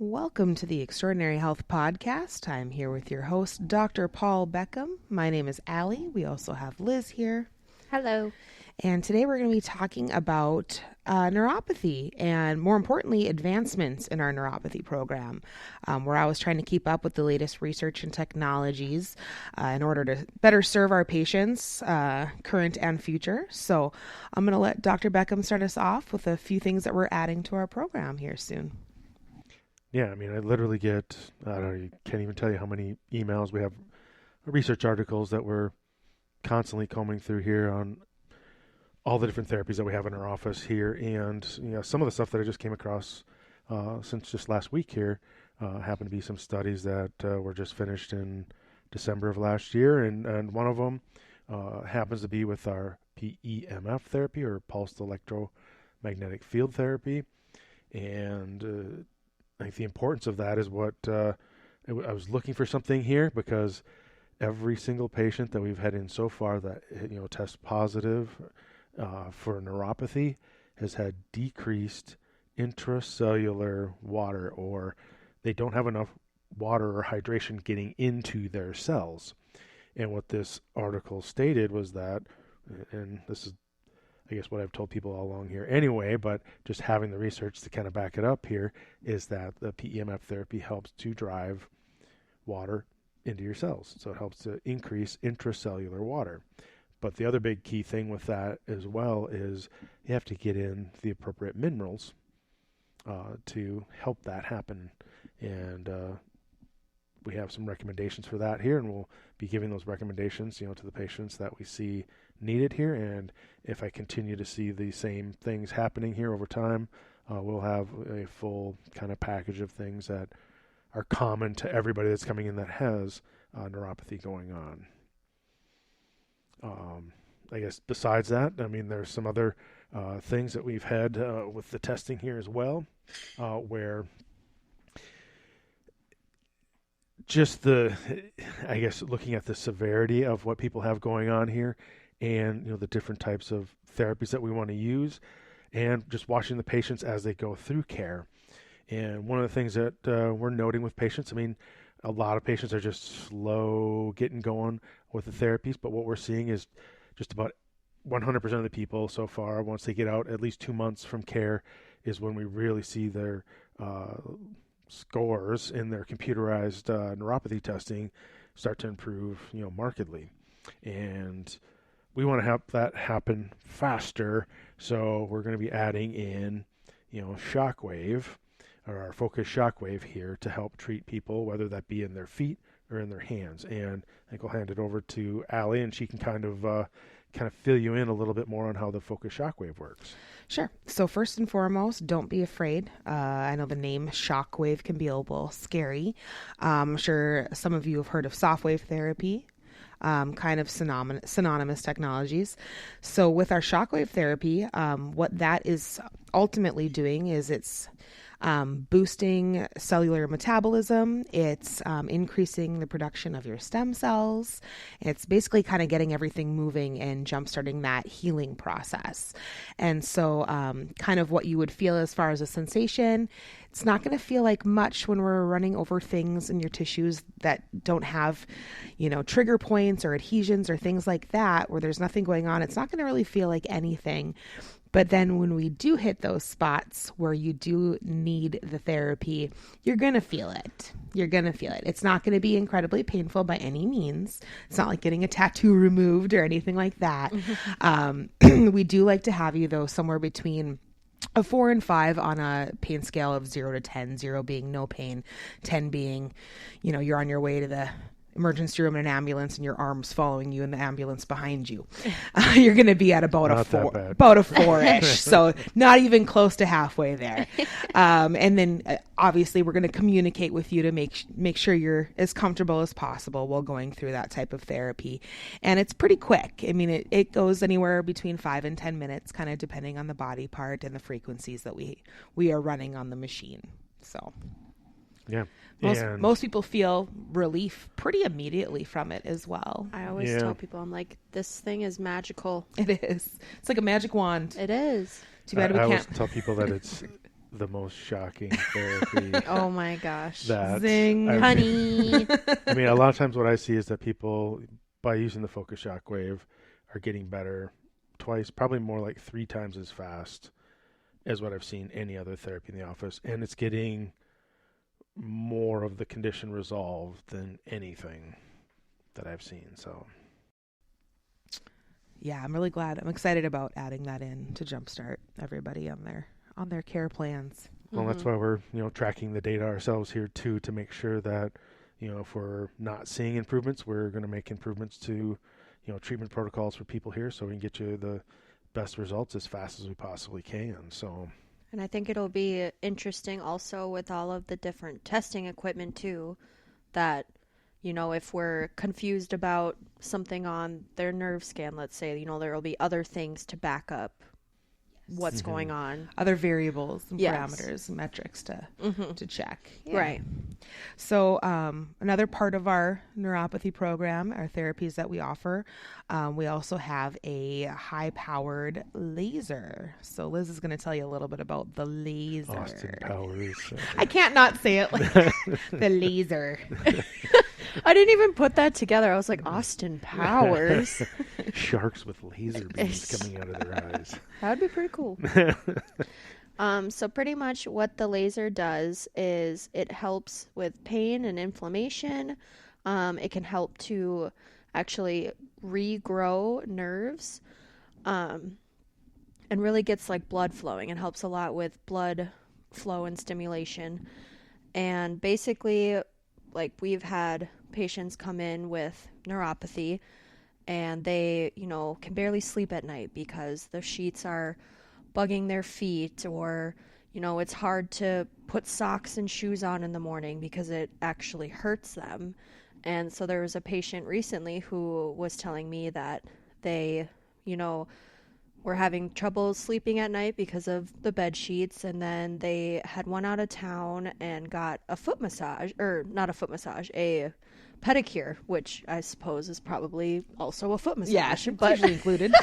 Welcome to the Extraordinary Health Podcast. I'm here with your host, Dr. Paul Bekkum. My name is Allie. We also have Liz here. Hello. And today we're going to be talking about neuropathy and, more importantly, advancements in our neuropathy program. We're always trying to keep up with the latest research and technologies in order to better serve our patients, current and future. So I'm going to let Dr. Bekkum start us off with a few things that we're adding to our program here soon. Yeah, I mean, I literally get, I don't know, you can't even tell you how many emails. We have research articles that we're constantly combing through here on all the different therapies that we have in our office here. And, some of the stuff that I just came across since just last week here happened to be some studies that were just finished in December of last year. And one of them happens to be with our PEMF therapy, or pulsed electromagnetic field therapy. And I think the importance of that is what I was looking for something here, because every single patient that we've had in so far that tests positive for neuropathy has had decreased intracellular water, or they don't have enough water or hydration getting into their cells. And what this article stated was that, and this is I guess what I've told people all along here anyway, but just having the research to kind of back it up here, is that the PEMF therapy helps to drive water into your cells. So it helps to increase intracellular water. But the other big key thing with that as well is you have to get in the appropriate minerals to help that happen. And we have some recommendations for that here, and we'll be giving those recommendations, to the patients that we see needed here. And if I continue to see the same things happening here over time, we'll have a full kind of package of things that are common to everybody that's coming in that has neuropathy going on. I guess besides that, I mean, there's some other things that we've had with the testing here as well, where just I guess looking at the severity of what people have going on here, and the different types of therapies that we want to use, and just watching the patients as they go through care. And one of the things that we're noting with patients, I mean, a lot of patients are just slow getting going with the therapies, but what we're seeing is just about 100% of the people so far, once they get out at least 2 months from care, is when we really see their scores in their computerized neuropathy testing start to improve, markedly. And we want to have that happen faster, so we're going to be adding in, shockwave, or our focused shockwave here, to help treat people, whether that be in their feet or in their hands. And I think I'll hand it over to Allie, and she can kind of fill you in a little bit more on how the focused shockwave works. Sure. So first and foremost, don't be afraid. I know the name shockwave can be a little scary. I'm sure some of you have heard of soft wave therapy, kind of synonymous technologies. So with our shockwave therapy, what that is ultimately doing is it's boosting cellular metabolism. It's increasing the production of your stem cells. It's basically kind of getting everything moving and jumpstarting that healing process. And so kind of what you would feel as far as a sensation, it's not going to feel like much when we're running over things in your tissues that don't have, trigger points or adhesions or things like that, where there's nothing going on. It's not going to really feel like anything. But then when we do hit those spots where you do need the therapy, you're going to feel it. You're going to feel it. It's not going to be incredibly painful by any means. It's not like getting a tattoo removed or anything like that. We do like to have you, though, somewhere between a 4 and 5 on a pain scale of 0 to 10, 0 being no pain, 10 being, you're on your way to the emergency room in an ambulance and your arms following you in the ambulance behind you. You're going to be at about a 4-ish. So not even close to halfway there. And then obviously we're going to communicate with you to make sure you're as comfortable as possible while going through that type of therapy. And it's pretty quick. I mean, it goes anywhere between 5 and 10 minutes, kind of depending on the body part and the frequencies that we are running on the machine. So yeah. Most people feel relief pretty immediately from it as well. I always tell people, I'm like, this thing is magical. It is. It's like a magic wand. It is. Too bad I always tell people that the most shocking therapy Oh my gosh. that Zing. Honey. I mean, a lot of times what I see is that people, by using the focus shockwave, are getting better twice, probably more like 3 times as fast as what I've seen any other therapy in the office. And it's getting more of the condition resolved than anything that I've seen. So, Yeah, I'm really glad. I'm excited about adding that in to jumpstart everybody on their care plans. well, that's why we're, tracking the data ourselves here too, to make sure that, if we're not seeing improvements, we're going to make improvements to, treatment protocols for people here so we can get you the best results as fast as we possibly can. So, And I think it'll be interesting also with all of the different testing equipment too, that, if we're confused about something on their nerve scan, let's say, there will be other things to back up what's going on. Other variables and Yes. parameters and metrics to check. Right. So another part of our neuropathy program, our therapies that we offer, we also have a high-powered laser. So Liz is going to tell you a little bit about the laser. Austin Powers. I can't not say it like the laser. I didn't even put that together. I was like, Austin Powers. Sharks with laser beams coming out of their eyes. That would be pretty cool. So pretty much what the laser does is it helps with pain and inflammation. It can help to actually regrow nerves, and really gets like blood flowing and helps a lot with blood flow and stimulation. And basically, like, we've had patients come in with neuropathy and they, can barely sleep at night because the sheets are bugging their feet, or, it's hard to put socks and shoes on in the morning because it actually hurts them. And so there was a patient recently who was telling me that they, were having trouble sleeping at night because of the bed sheets, and then they had went out of town and got a foot massage, or not a foot massage, a pedicure, which I suppose is probably also a foot massage. Yeah, but usually included.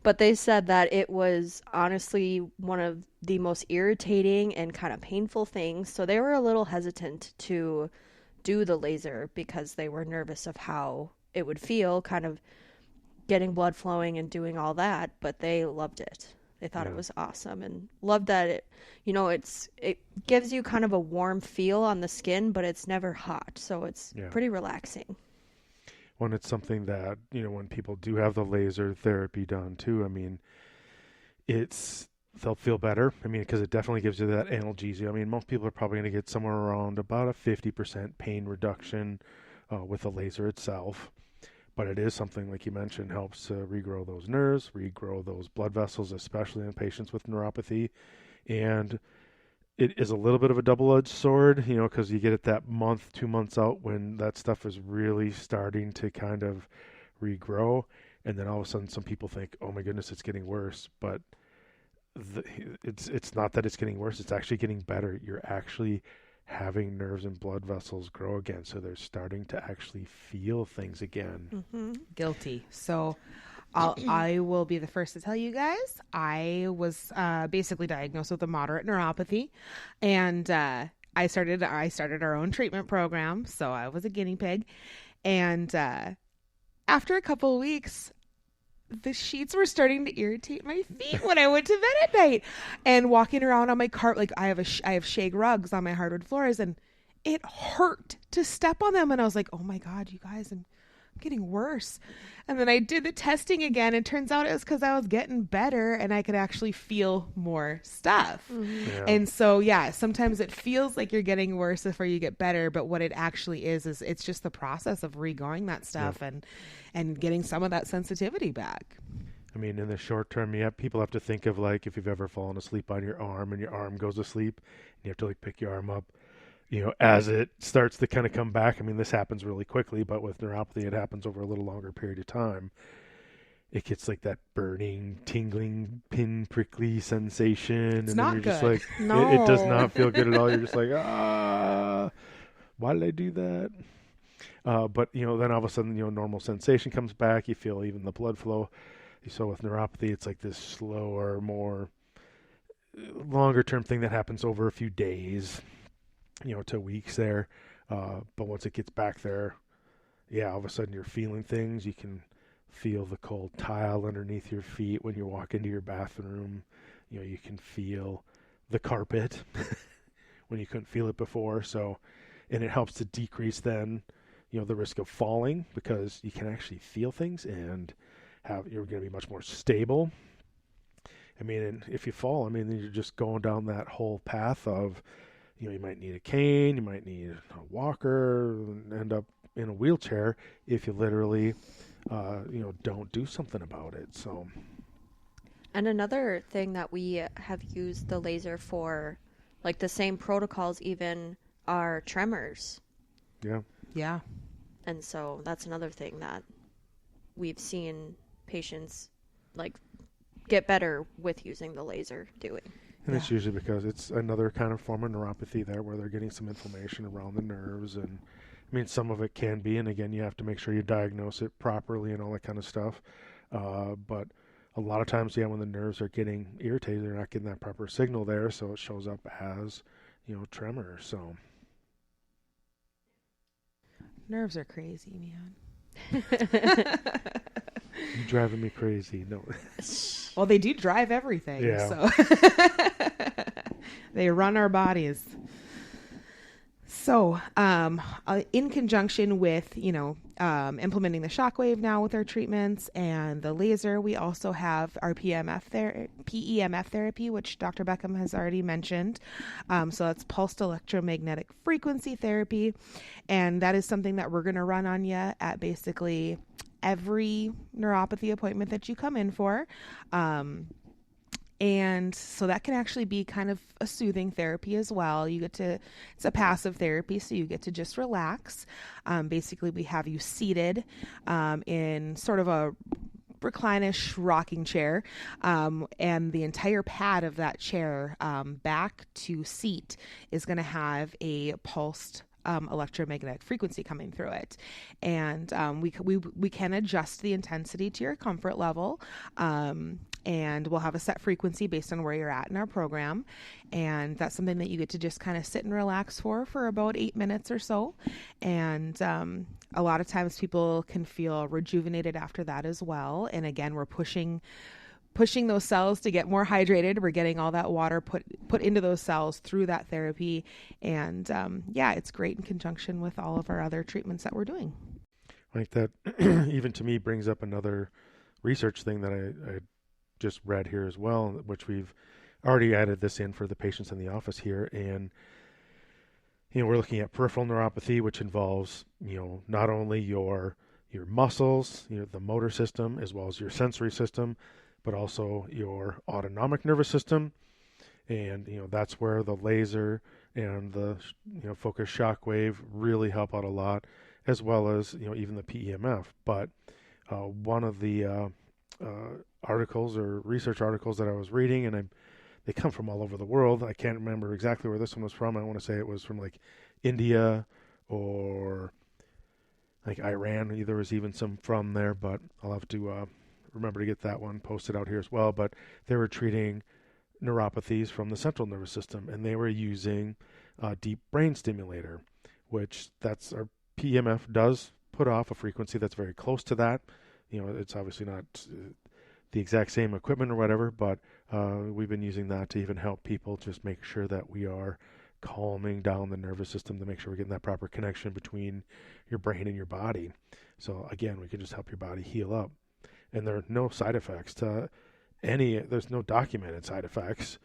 But they said that it was honestly one of the most irritating and kind of painful things. So they were a little hesitant to do the laser because they were nervous of how it would feel, kind of getting blood flowing and doing all that. But they loved it. They thought it was awesome and loved that it, it gives you kind of a warm feel on the skin, but it's never hot. So it's pretty relaxing. When it's something that, when people do have the laser therapy done too, I mean, they'll feel better. I mean, because it definitely gives you that analgesia. I mean, most people are probably going to get somewhere around about a 50% pain reduction with the laser itself. But it is something, like you mentioned, helps to regrow those nerves, regrow those blood vessels, especially in patients with neuropathy. And it is a little bit of a double-edged sword, because you get it that month, 2 months out when that stuff is really starting to kind of regrow. And then all of a sudden some people think, oh my goodness, it's getting worse. But it's not that it's getting worse. It's actually getting better. You're actually having nerves and blood vessels grow again. So they're starting to actually feel things again. Mm-hmm. Guilty. So I will be the first to tell you guys, I was basically diagnosed with a moderate neuropathy, and I started our own treatment program. So I was a guinea pig. And after a couple of weeks, the sheets were starting to irritate my feet when I went to bed at night, and walking around on my carpet, like I have shag rugs on my hardwood floors, and it hurt to step on them. And I was like, oh my God, you guys, I'm getting worse. And then I did the testing again, and turns out it was because I was getting better and I could actually feel more stuff. Mm-hmm. Yeah. And so, sometimes it feels like you're getting worse before you get better, but what it actually is it's just the process of regrowing that stuff and getting some of that sensitivity back. I mean, in the short term, people have to think of, like, if you've ever fallen asleep on your arm and your arm goes to sleep and you have to, like, pick your arm up, as it starts to kind of come back. I mean, this happens really quickly, but with neuropathy, it happens over a little longer period of time. It gets like that burning, tingling, pin prickly sensation. It's and not then you're just good. like, No. it does not feel good at all. You're just like, why did I do that? But, then all of a sudden, normal sensation comes back. You feel even the blood flow. So with neuropathy, it's like this slower, more longer term thing that happens over a few days, to weeks there. But once it gets back there, yeah, all of a sudden you're feeling things. You can feel the cold tile underneath your feet when you walk into your bathroom. You can feel the carpet when you couldn't feel it before. So, and it helps to decrease then, the risk of falling, because you can actually feel things and you're going to be much more stable. I mean, and if you fall, I mean, then you're just going down that whole path of, you might need a cane, you might need a walker, and end up in a wheelchair if you literally, don't do something about it. So. And another thing that we have used the laser for, like the same protocols even, are tremors. Yeah. Yeah. And so that's another thing that we've seen patients like get better with using the laser doing. And it's usually because it's another kind of form of neuropathy there, where they're getting some inflammation around the nerves. And I mean, some of it can be, and again, you have to make sure you diagnose it properly and all that kind of stuff. But a lot of times, when the nerves are getting irritated, they're not getting that proper signal there, so it shows up as, tremor. So Nerves are crazy, man. you're driving me crazy. No. Well, they do drive everything. Yeah. So they run our bodies. So, in conjunction with, implementing the shockwave now with our treatments and the laser, we also have our PEMF therapy, which Dr. Bekkum has already mentioned. So that's pulsed electromagnetic frequency therapy. And that is something that we're going to run on you at basically every neuropathy appointment that you come in for. And so that can actually be kind of a soothing therapy as well. It's a passive therapy, so you get to just relax. Basically, we have you seated in sort of a reclinish rocking chair, and the entire pad of that chair, back to seat, is going to have a pulsed electromagnetic frequency coming through it, and we can adjust the intensity to your comfort level, and we'll have a set frequency based on where you're at in our program, and that's something that you get to just kind of sit and relax for about 8 minutes or so, and a lot of times people can feel rejuvenated after that as well. And again, we're pushing those cells to get more hydrated. We're getting all that water put into those cells through that therapy. And it's great in conjunction with all of our other treatments that we're doing. Like that even to me brings up another research thing that I just read here as well, which we've already added this in for the patients in the office here. And, we're looking at peripheral neuropathy, which involves, not only your muscles, the motor system, as well as your sensory system, but also your autonomic nervous system. And, that's where the laser and the, focused shockwave really help out a lot, as well as, even the PEMF. But one of the articles or research articles that I was reading, and they come from all over the world. I can't remember exactly where this one was from. I want to say it was from like India or like Iran. There was even some from there, but I'll have to remember to get that one posted out here as well. But they were treating neuropathies from the central nervous system, and they were using a deep brain stimulator, which that's our PEMF does put off a frequency that's very close to that. It's obviously not the exact same equipment or whatever, but we've been using that to even help people just make sure that we are calming down the nervous system, to make sure we're getting that proper connection between your brain and your body. So again, we can just help your body heal up. And there are no side effects to there's no documented side effects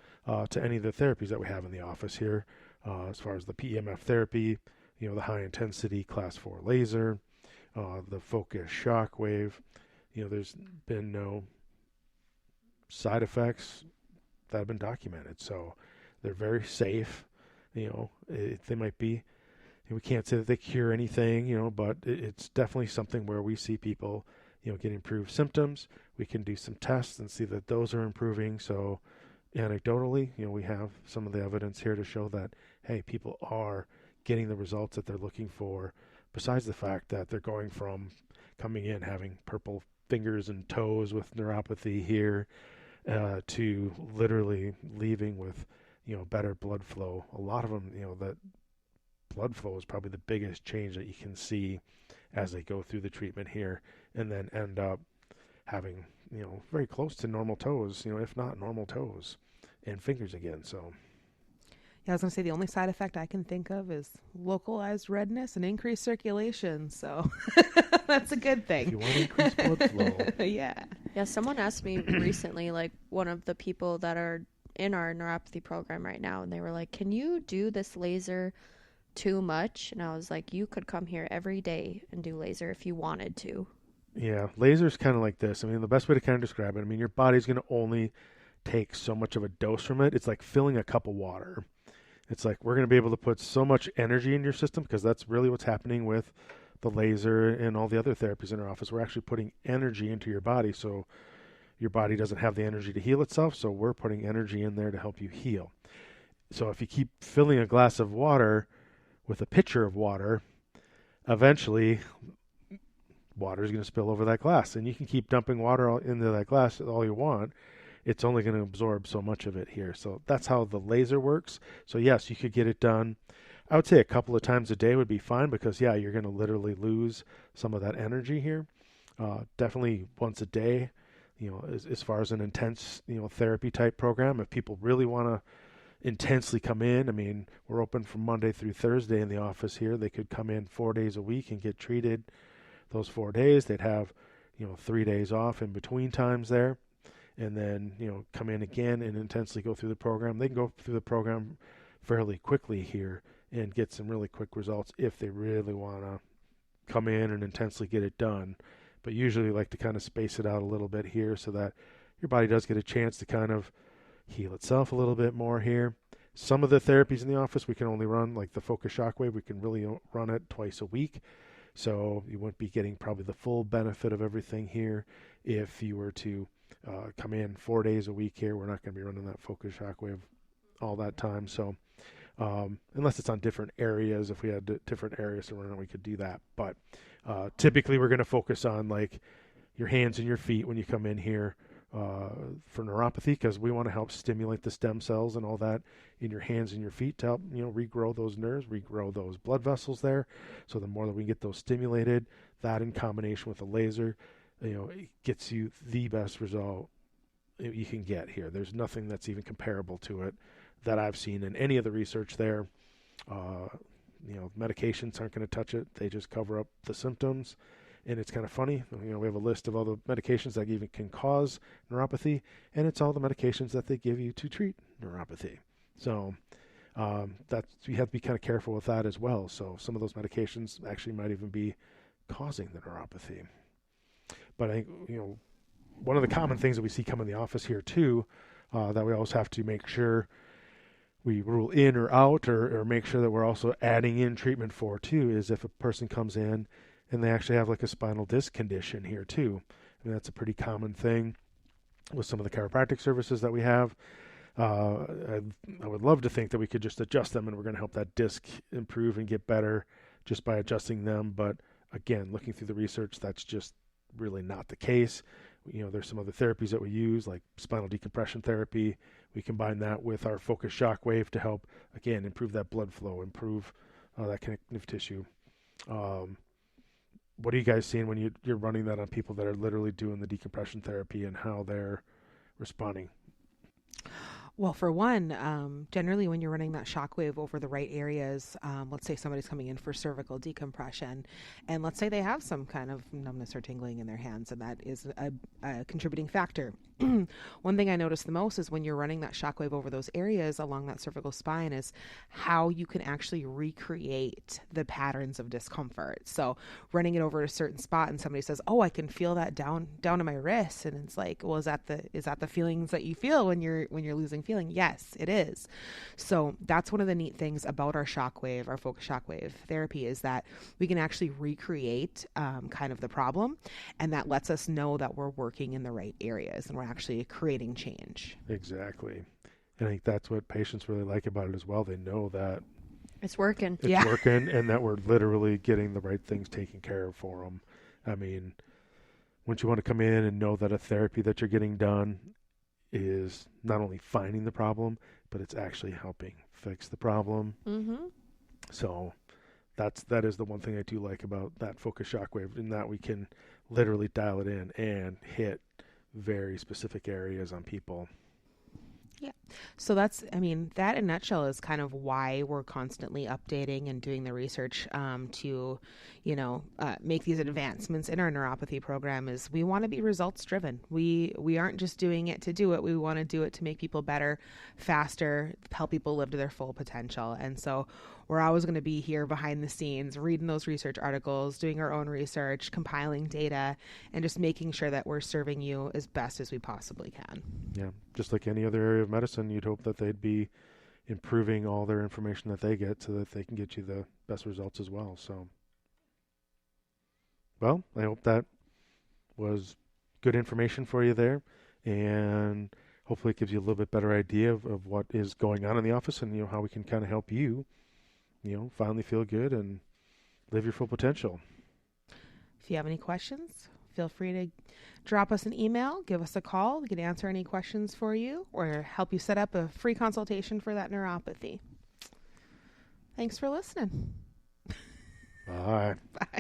to any of the therapies that we have in the office here. As far as the PEMF therapy, the high intensity class 4 laser, the focused shockwave, there's been no side effects that have been documented. So they're very safe. They might be, we can't say that they cure anything, but it's definitely something where we see people, get improved symptoms. We can do some tests and see that those are improving. So anecdotally, we have some of the evidence here to show that, hey, people are getting the results that they're looking for, besides the fact that they're going from coming in having purple fingers and toes with neuropathy here, to literally leaving with, better blood flow. A lot of them, that blood flow is probably the biggest change that you can see as they go through the treatment here, and then end up having, very close to normal toes, if not normal toes and fingers again. So Yeah, I was going to say the only side effect I can think of is localized redness and increased circulation. So that's a good if thing. you want to increase blood flow, Yeah. Yeah, someone asked me recently, like one of the people that are in our neuropathy program right now, and they were like, "Can you do this laser too much?" And I was like, "You could come here every day and do laser if you wanted to." yeah, laser's kind of like this. I mean, the best way to kind of describe it, I mean, your body's going to only take so much of a dose from it. It's like filling a cup of water. It's like we're going to be able to put so much energy in your system, because that's really what's happening with the laser and all the other therapies in our office. We're actually putting energy into your body, so your body doesn't have the energy to heal itself, so we're putting energy in there to help you heal. So if you keep filling a glass of water with a pitcher of water, eventually water is going to spill over that glass, and you can keep dumping water into that glass all you want. It's only going to absorb so much of it here. So that's how the laser works. So yes, you could get it done. I would say a couple of times a day would be fine, because yeah, you're going to literally lose some of that energy here. Definitely once a day, as far as an intense, therapy type program. If people really want to intensely come in, I mean, we're open from Monday through Thursday in the office here. They could come in 4 days a week and get treated those 4 days. They'd have, 3 days off in between times there, and then, come in again and intensely go through the program. They can go through the program fairly quickly here and get some really quick results if they really want to come in and intensely get it done. But usually like to kind of space it out a little bit here, so that your body does get a chance to kind of heal itself a little bit more here. Some of the therapies in the office we can only run, like the focus shockwave, we can really run it twice a week. So you wouldn't be getting probably the full benefit of everything here if you were to come in 4 days a week here. We're not going to be running that focus shockwave all that time. So unless it's on different areas, if we had different areas to run, we could do that. But typically we're going to focus on like your hands and your feet when you come in here for neuropathy, because we want to help stimulate the stem cells and all that in your hands and your feet to help, regrow those nerves, regrow those blood vessels there. So the more that we can get those stimulated, that in combination with a laser, it gets you the best result you can get here. There's nothing that's even comparable to it that I've seen in any of the research there. Medications aren't going to touch it. They just cover up the symptoms. And it's kind of funny, we have a list of all the medications that even can cause neuropathy, and it's all the medications that they give you to treat neuropathy. So you have to be kind of careful with that as well. So some of those medications actually might even be causing the neuropathy. But I think, one of the common things that we see come in the office here too, that we always have to make sure we rule in or out, or make sure that we're also adding in treatment for too, is if a person comes in and they actually have like a spinal disc condition here too. I mean, that's a pretty common thing with some of the chiropractic services that we have. I would love to think that we could just adjust them and we're going to help that disc improve and get better just by adjusting them. But again, looking through the research, that's just really not the case. There's some other therapies that we use, like spinal decompression therapy. We combine that with our focus shock wave to help, again, improve that blood flow, improve that connective tissue. What are you guys seeing when you're running that on people that are literally doing the decompression therapy and how they're responding? Well, for one, generally when you're running that shockwave over the right areas, let's say somebody's coming in for cervical decompression, and let's say they have some kind of numbness or tingling in their hands, and that is a contributing factor. One thing I notice the most is when you're running that shockwave over those areas along that cervical spine is how you can actually recreate the patterns of discomfort. So running it over a certain spot and somebody says, "Oh, I can feel that down to my wrist." And it's like, "Well, is that the feelings that you feel when you're losing feeling?" Yes, it is. So that's one of the neat things about our shockwave, our focus shockwave therapy, is that we can actually recreate kind of the problem, and that lets us know that we're working in the right areas and we're actually creating change. Exactly. And I think that's what patients really like about it as well. They know that It's working. it's working, and that we're literally getting the right things taken care of for them. I mean, once you want to come in and know that a therapy that you're getting done is not only finding the problem, but it's actually helping fix the problem. Mm-hmm. So that is the one thing I do like about that focus shockwave, in that we can literally dial it in and hit very specific areas on people. Yeah. So that's, I mean, that in a nutshell is kind of why we're constantly updating and doing the research to, make these advancements in our neuropathy program. Is we want to be results driven. We aren't just doing it to do it. We want to do it to make people better, faster, help people live to their full potential. And so we're always going to be here behind the scenes, reading those research articles, doing our own research, compiling data, and just making sure that we're serving you as best as we possibly can. Yeah, just like any other area of medicine, you'd hope that they'd be improving all their information that they get so that they can get you the best results as well. So, well, I hope that was good information for you there, and hopefully it gives you a little bit better idea of what is going on in the office, and how we can kind of help you, finally feel good and live your full potential. If you have any questions, feel free to drop us an email, give us a call. We can answer any questions for you or help you set up a free consultation for that neuropathy. Thanks for listening. Bye. Bye.